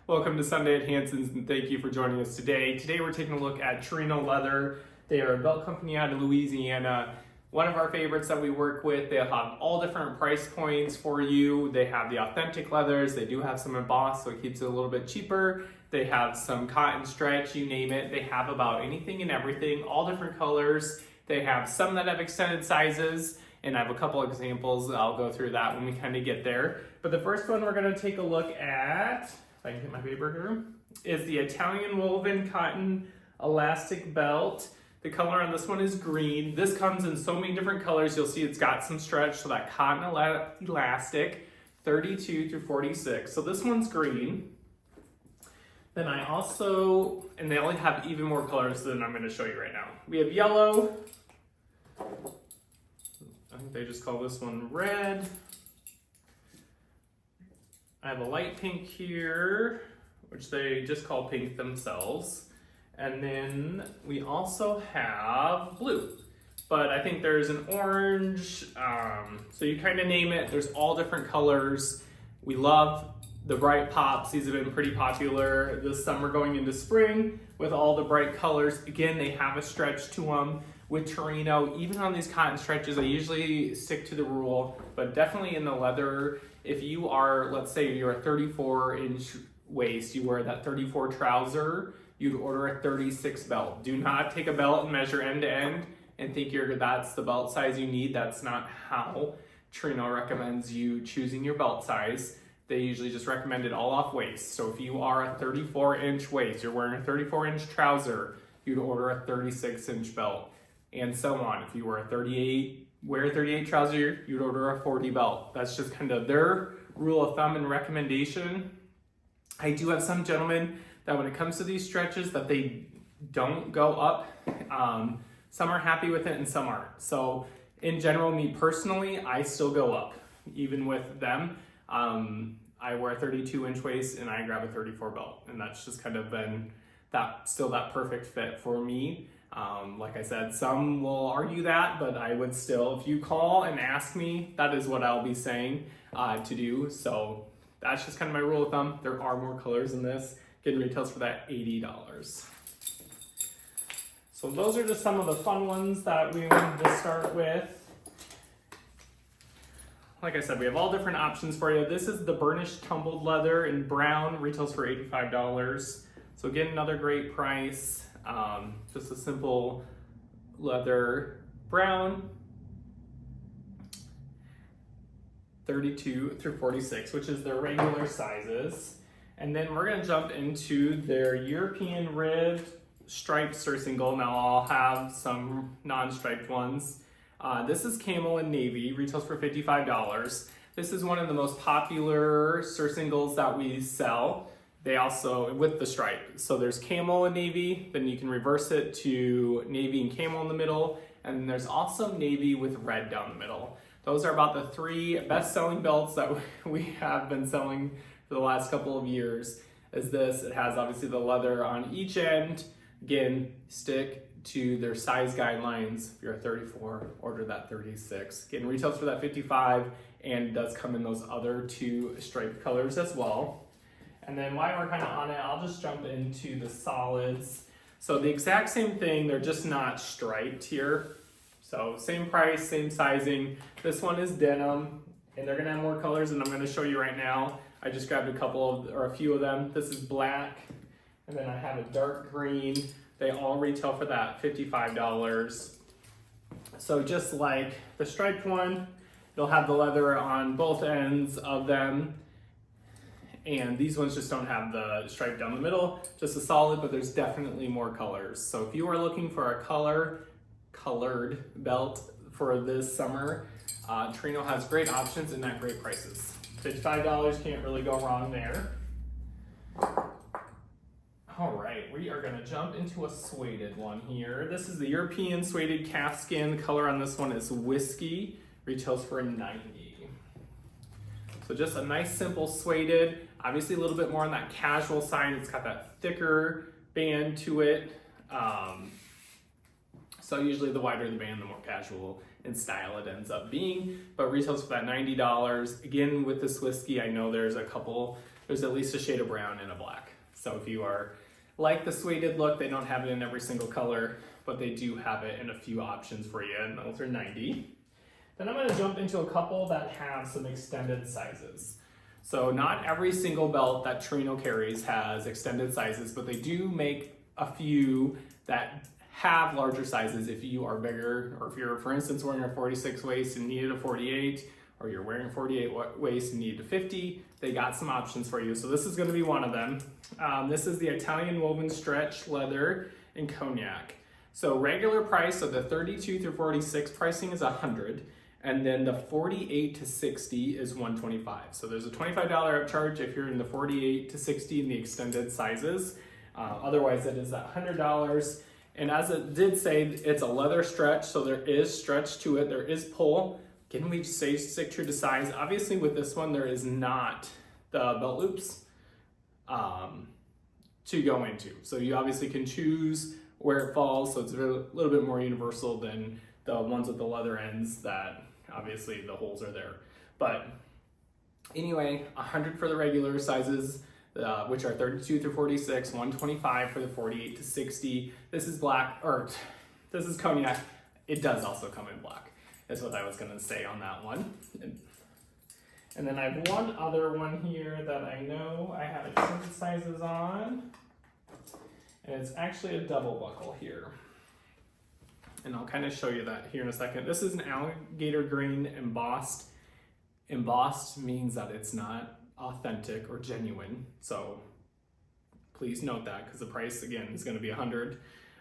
Welcome to Sunday at Hanson's and thank you for joining us today. Today we're taking a look at Torino Leather. They are a belt company out of Louisiana. One of our favorites that we work with. They have all different price points for you. They have the authentic leathers. They do have some embossed, so it keeps it a little bit cheaper. They have some cotton stretch, you name it. They have about anything and everything, all different colors. They have some that have extended sizes, and I have a couple examples. I'll go through that when we kind of get there. But the first one we're going to take a look at, if I can get my paper here, is the Italian woven cotton elastic belt. The color on this one is green. This comes in so many different colors. You'll see it's got some stretch, so that cotton elastic, 32 through 46. So this one's green. Then I also, and they only have even more colors than I'm going to show you right now. We have yellow. I think they just call this one red. I have a light pink here, which they just call pink themselves. And then we also have blue, but I think there's an orange. So you kind of name it. There's all different colors. We love the bright pops. These have been pretty popular this summer going into spring with all the bright colors. Again, they have a stretch to them. With Torino, even on these cotton stretches, I usually stick to the rule, but definitely in the leather, if you are, let's say you're a 34-inch waist, you wear that 34 trouser, you'd order a 36 belt. Do not take a belt and measure end to end and think that's the belt size you need. That's not how Torino recommends you choosing your belt size. They usually just recommend it all off waist. So if you are a 34-inch waist, you're wearing a 34-inch trouser, you'd order a 36-inch belt. And so on. If you wear a 38 trouser, you'd order a 40 belt. That's just kind of their rule of thumb and recommendation. I do have some gentlemen that when it comes to these stretches that they don't go up. Some are happy with it and some aren't. So in general, me personally, I still go up even with them. I wear a 32-inch waist and I grab a 34 belt, and that's just kind of been that perfect fit for me. Like I said, some will argue that, but I would still, if you call and ask me, that is what I'll be saying to do. So that's just kind of my rule of thumb. There are more colors in this. Getting retails for that $80. So those are just some of the fun ones that we wanted to start with. Like I said, we have all different options for you. This is the burnished tumbled leather in brown, retails for $85. So again, another great price. Just a simple leather brown, 32 through 46, which is their regular sizes. And then we're going to jump into their European ribbed striped surcingle. Now I'll have some non-striped ones. This is camel and navy, retails for $55. This is one of the most popular surcingles that we sell. They also, with the stripe, so there's camel and navy, then you can reverse it to navy and camel in the middle, and there's also navy with red down the middle. Those are about the three best-selling belts that we have been selling for the last couple of years. Is this, it has obviously the leather on each end. Again, stick to their size guidelines. If you're a 34, order that 36. Getting retails for that 55, and it does come in those other two striped colors as well. And then while we're kind of on it, I'll just jump into the solids. So the exact same thing, they're just not striped here. So same price, same sizing. This one is denim, and they're gonna have more colors than I'm gonna show you right now. I just grabbed a few of them. This is black, and then I have a dark green. They all retail for that $55. So just like the striped one, you'll have the leather on both ends of them. And these ones just don't have the stripe down the middle, just a solid, but there's definitely more colors. So if you are looking for a colored belt for this summer, Torino has great options and at great prices. $55, can't really go wrong there. All right, we are gonna jump into a suede one here. This is the European suede calfskin. The color on this one is whiskey, retails for $90. So just a nice simple suede, obviously a little bit more on that casual side. It's got that thicker band to it. So usually the wider the band, the more casual in style it ends up being, but retails for that $90. Again, with this whiskey, I know there's at least a shade of brown and a black. So if you are like the suede look, they don't have it in every single color, but they do have it in a few options for you, and those are $90. Then I'm going to jump into a couple that have some extended sizes. So not every single belt that Torino carries has extended sizes, but they do make a few that have larger sizes if you are bigger, or if you're, for instance, wearing a 46 waist and needed a 48, or you're wearing a 48 waist and need a 50, they got some options for you. So this is going to be one of them. This is the Italian woven stretch leather in cognac. So regular price of the 32 through 46 pricing is $100, and then the 48 to 60 is $125. So there's a $25 upcharge if you're in the 48 to 60 in the extended sizes. Otherwise, it is $100. And as it did say, it's a leather stretch, so there is stretch to it, there is pull. Again, we say stick true to size. Obviously with this one, there is not the belt loops to go into. So you obviously can choose where it falls, so it's a little bit more universal than the ones with the leather ends that obviously the holes are there. But anyway, $100 for the regular sizes, which are 32 through 46, $125 for the 48 to 60. This is black, or this is cognac. It does also come in black. That's what I was gonna say on that one. And then I have one other one here that I know I have extended sizes on. And it's actually a double buckle here. And I'll kind of show you that here in a second. This is an alligator green embossed. Embossed means that it's not authentic or genuine. So please note that, because the price again is going to be $100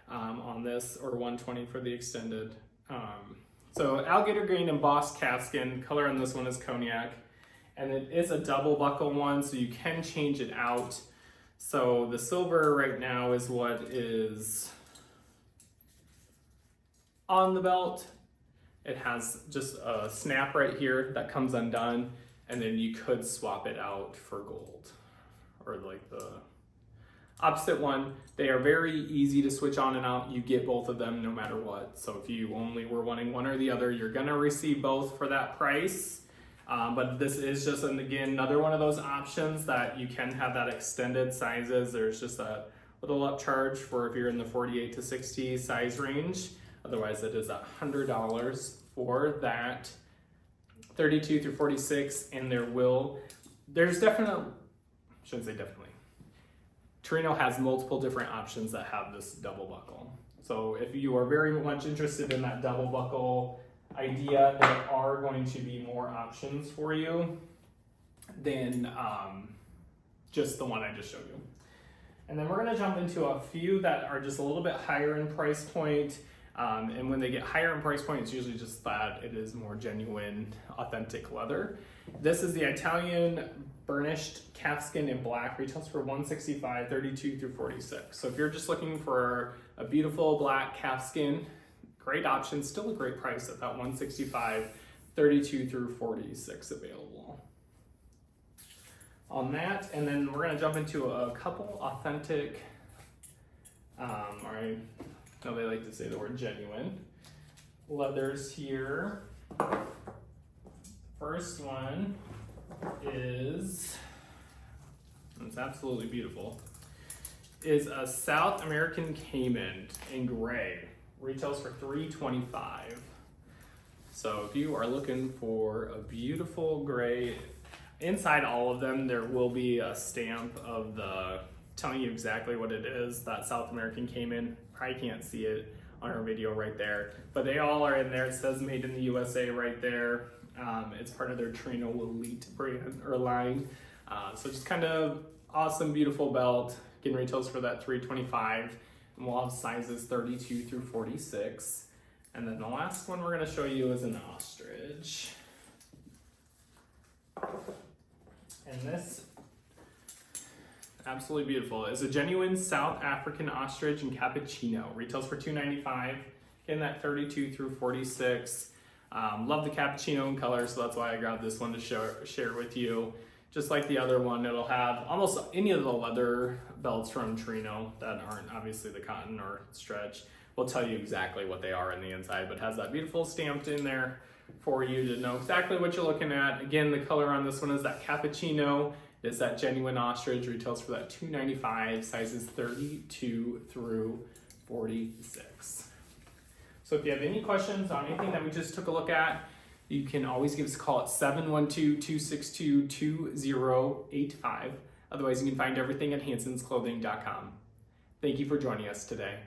on this, or $120 for the extended. So alligator green embossed calfskin, color on this one is cognac, and it is a double buckle one, so you can change it out. So the silver right now is what is on the belt. It has just a snap right here that comes undone, and then you could swap it out for gold, or like the opposite one. They are very easy to switch on and out. You get both of them no matter what. So if you only were wanting one or the other, you're gonna receive both for that price. But this is just, again, another one of those options that you can have that extended sizes. There's just a little upcharge for if you're in the 48 to 60 size range. Otherwise, it is $100 for that 32 through 46, and there's definitely, shouldn't say definitely, Torino has multiple different options that have this double buckle. So if you are very much interested in that double buckle idea, there are going to be more options for you than just the one I just showed you. And then we're gonna jump into a few that are just a little bit higher in price point. And when they get higher in price point, it's usually just that it is more genuine, authentic leather. This is the Italian burnished calfskin in black, retails for $165, 32 through 46. So if you're just looking for a beautiful black calfskin, great option, still a great price at that $165, 32 through 46 available on that. And then we're gonna jump into a couple authentic, I know they like to say the word genuine leathers here. First one is, it's absolutely beautiful, is a South American Cayman in gray. Retails for $325. So if you are looking for a beautiful gray, inside all of them there will be a stamp of telling you exactly what it is, that South American Cayman. Probably can't see it on our video right there, but they all are in there. It says made in the USA right there. It's part of their Torino Elite brand or line. So just kind of awesome, beautiful belt. Again, retails for that $325. And we'll have sizes 32 through 46. And then the last one we're gonna show you is an ostrich. And this, absolutely beautiful, is a genuine South African ostrich in cappuccino. Retails for $295. Again, that 32 through 46. Love the cappuccino in color, so that's why I grabbed this one to share with you. Just like the other one, it'll have almost any of the leather belts from Torino that aren't obviously the cotton or stretch will tell you exactly what they are in the inside, but has that beautiful stamped in there for you to know exactly what you're looking at. Again, the color on this one is that cappuccino. It's that genuine ostrich, retails for that $2.95, sizes 32 through 46. So if you have any questions on anything that we just took a look at, you can always give us a call at 712-262-2085. Otherwise, you can find everything at hansonsclothing.com. Thank you for joining us today.